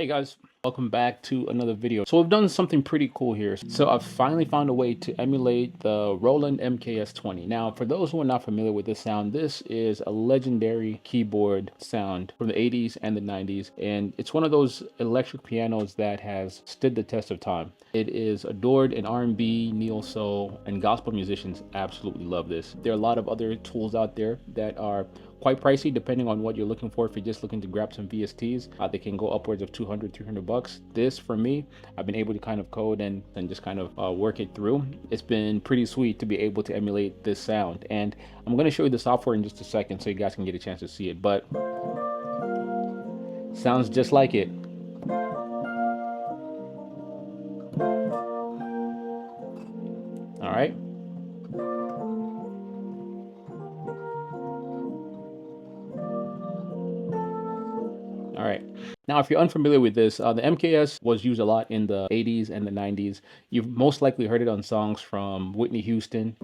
Hey guys, welcome back to another video. So we've done something pretty cool here. So I've finally found a way to emulate the Roland MKS-20. Now, for those who are not familiar with this sound, this is a legendary keyboard sound from the 80s and the 90s. And it's one of those electric pianos that has stood the test of time. It is adored in R&B, neo-soul, and gospel musicians absolutely love this. There are a lot of other tools out there that are quite pricey depending on what you're looking for. If you're just looking to grab some VSTs, they can go upwards of 200, 300 bucks. This, for me, I've been able to kind of code and just kind of work it through. It's been pretty sweet to be able to emulate this sound. And I'm going to show you the software in just a second so you guys can get a chance to see it. But sounds just like it. All right. All right. Now, if you're unfamiliar with this, the MKS was used a lot in the 80s and the 90s. You've most likely heard it on songs from Whitney Houston.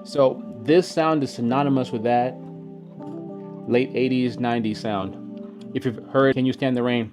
So this sound is synonymous with that late 80s, 90s sound. If you've heard Can You Stand the Rain?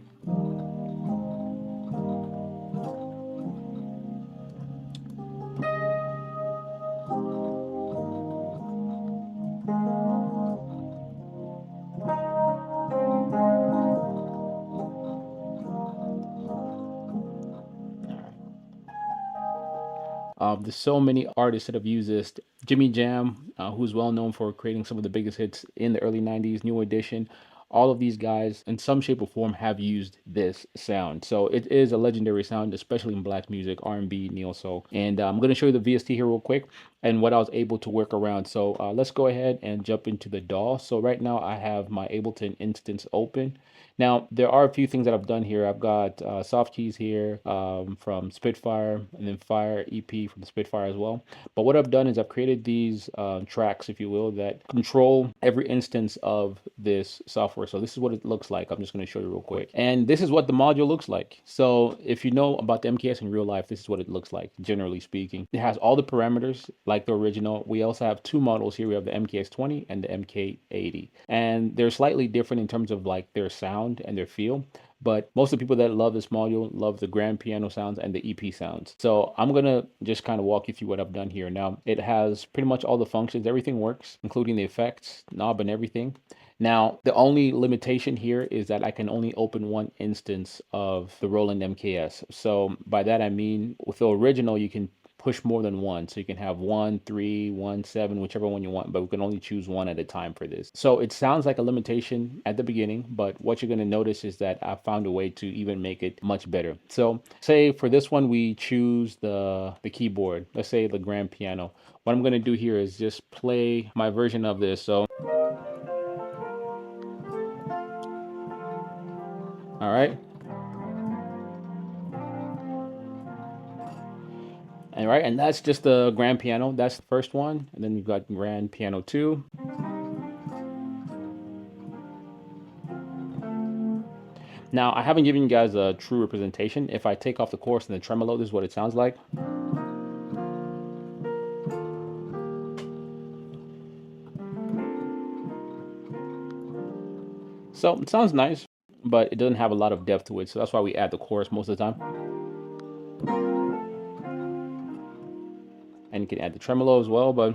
There's so many artists that have used this. Jimmy Jam, who's well known for creating some of the biggest hits in the early 90s, New Edition. All of these guys, in some shape or form, have used this sound. So it is a legendary sound, especially in black music, R&B, neo soul. And I'm going to show you the VST here real quick and what I was able to work around. So let's go ahead and jump into the DAW. So right now I have my Ableton instance open. Now, there are a few things that I've done here. I've got soft keys here from Spitfire, and then Fire EP from the Spitfire as well. But what I've done is I've created these tracks, if you will, that control every instance of this software. So this is what it looks like. I'm just going to show you real quick. And this is what the module looks like. So if you know about the MKS in real life, this is what it looks like, generally speaking. It has all the parameters like the original. We also have two models here. We have the MKS-20 and the MK-80. And they're slightly different in terms of like their sound and their feel, but most of the people that love this module love the grand piano sounds and the EP sounds. So I'm gonna just kind of walk you through what I've done here. Now it has pretty much all the functions, everything works, including the effects knob and everything. Now the only limitation here is that I can only open one instance of the Roland MKS. So by that I mean with the original you can push more than one, so you can have 1, 3, 1, 7, whichever one you want, but we can only choose one at a time for this. So it sounds like a limitation at the beginning, but what you're going to notice is that I found a way to even make it much better. So say for this one we choose the keyboard, let's say the grand piano. What I'm going to do here is just play my version of this. So all right. All right, and that's just the grand piano. That's the first one. And then you've got grand piano 2. Now, I haven't given you guys a true representation. If I take off the chorus and the tremolo, this is what it sounds like. So it sounds nice, but it doesn't have a lot of depth to it. So that's why we add the chorus most of the time. And you can add the tremolo as well, but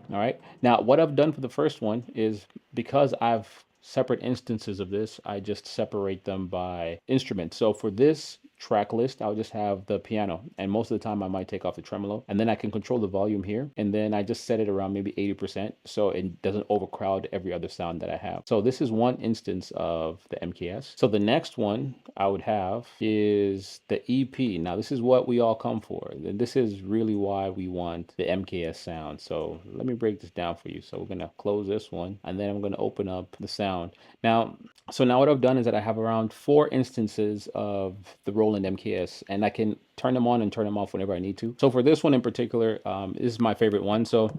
all right. Now, what I've done for the first one is because I've separate instances of this, I just separate them by instrument. So for this track list, I'll just have the piano, and most of the time I might take off the tremolo, and then I can control the volume here, and then I just set it around maybe 80% so it doesn't overcrowd every other sound that I have. So this is one instance of the MKS. So the next one I would have is the EP. Now this is what we all come for, and this is really why we want the MKS sound. So let me break this down for you. So we're gonna close this one, and then I'm gonna open up the sound. Now, so now what I've done is that I have around 4 instances of the Roland MKS, and I can turn them on and turn them off whenever I need to. So for this one in particular, this is my favorite one. So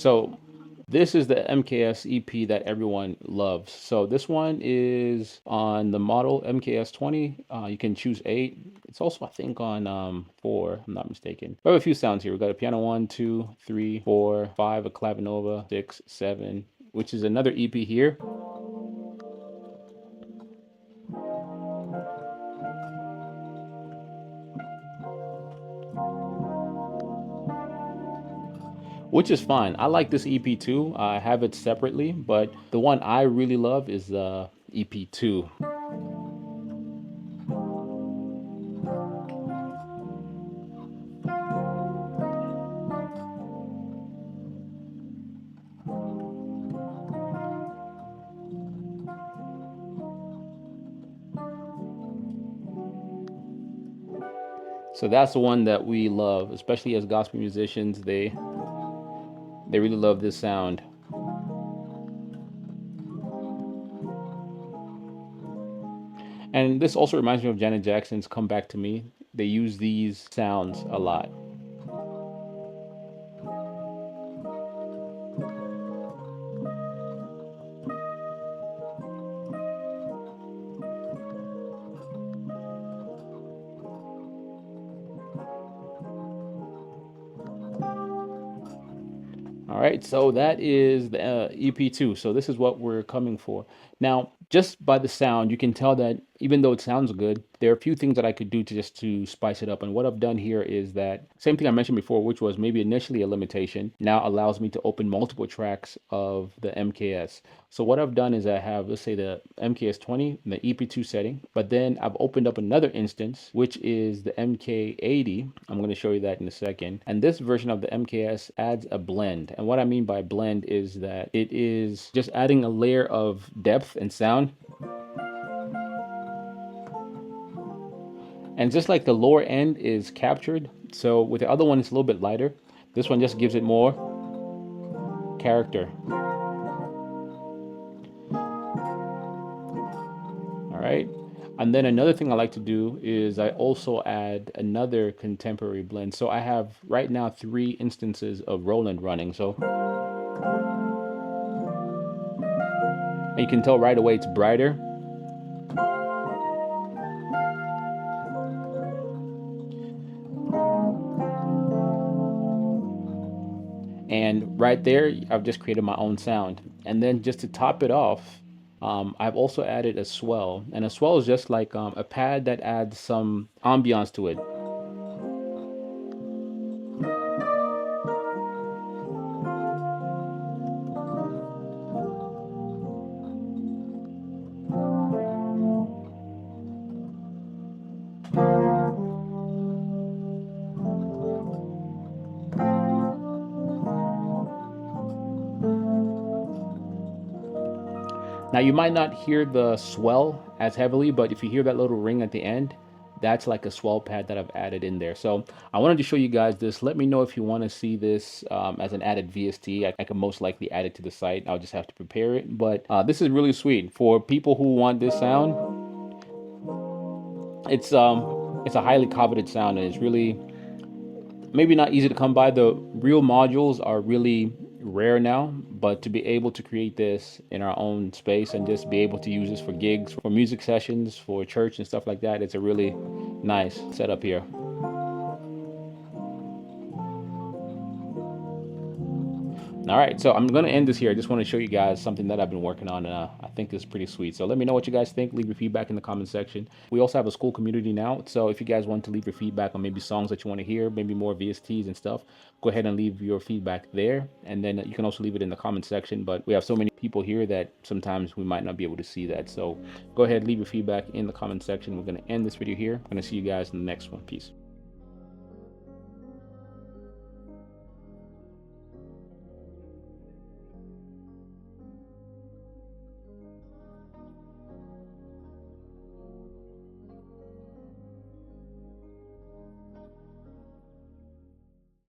So this is the MKS EP that everyone loves. So this one is on the model MKS-20. You can choose 8. It's also, I think, on 4, if I'm not mistaken. We have a few sounds here. We've got a piano 1, 2, 3, 4, 5, a clavinova, 6, 7, which is another EP here. Which is fine. I like this EP too. I have it separately, but the one I really love is the EP2. So that's the one that we love, especially as gospel musicians. They really love this sound. And this also reminds me of Janet Jackson's Come Back to Me. They use these sounds a lot. All right, so that is the EP2. So this is what we're coming for. Now, just by the sound, you can tell that even though it sounds good, there are a few things that I could do to just to spice it up. And what I've done here is that same thing I mentioned before, which was maybe initially a limitation, now allows me to open multiple tracks of the MKS. So what I've done is I have, let's say, the MKS-20 in the EP2 setting, but then I've opened up another instance, which is the MK80. I'm going to show you that in a second. And this version of the MKS adds a blend. And what I mean by blend is that it is just adding a layer of depth and sound. And just like the lower end is captured, so with the other one it's a little bit lighter. This one just gives it more character. All right. And then another thing I like to do is I also add another contemporary blend. So I have right now 3 instances of Roland running. So you can tell right away it's brighter. And right there, I've just created my own sound. And then just to top it off, I've also added a swell. And a swell is just like a pad that adds some ambiance to it. Now you might not hear the swell as heavily, but if you hear that little ring at the end, that's like a swell pad that I've added in there. So I wanted to show you guys this. Let me know if you want to see this as an added VST. I can most likely add it to the site. I'll just have to prepare it. But this is really sweet for people who want this sound. It's a highly coveted sound, and it's really maybe not easy to come by. The real modules are really rare now, but to be able to create this in our own space and just be able to use this for gigs, for music sessions, for church and stuff like that, it's a really nice setup here. All right, so I'm going to end this here. I just want to show you guys something that I've been working on, and I think is pretty sweet. So let me know what you guys think. Leave your feedback in the comment section. We also have a school community now, so if you guys want to leave your feedback on maybe songs that you want to hear, maybe more VSTs and stuff, go ahead and leave your feedback there. And then you can also leave it in the comment section. But we have so many people here that sometimes we might not be able to see that. So go ahead, leave your feedback in the comment section. We're going to end this video here. I'm going to see you guys in the next one. Peace.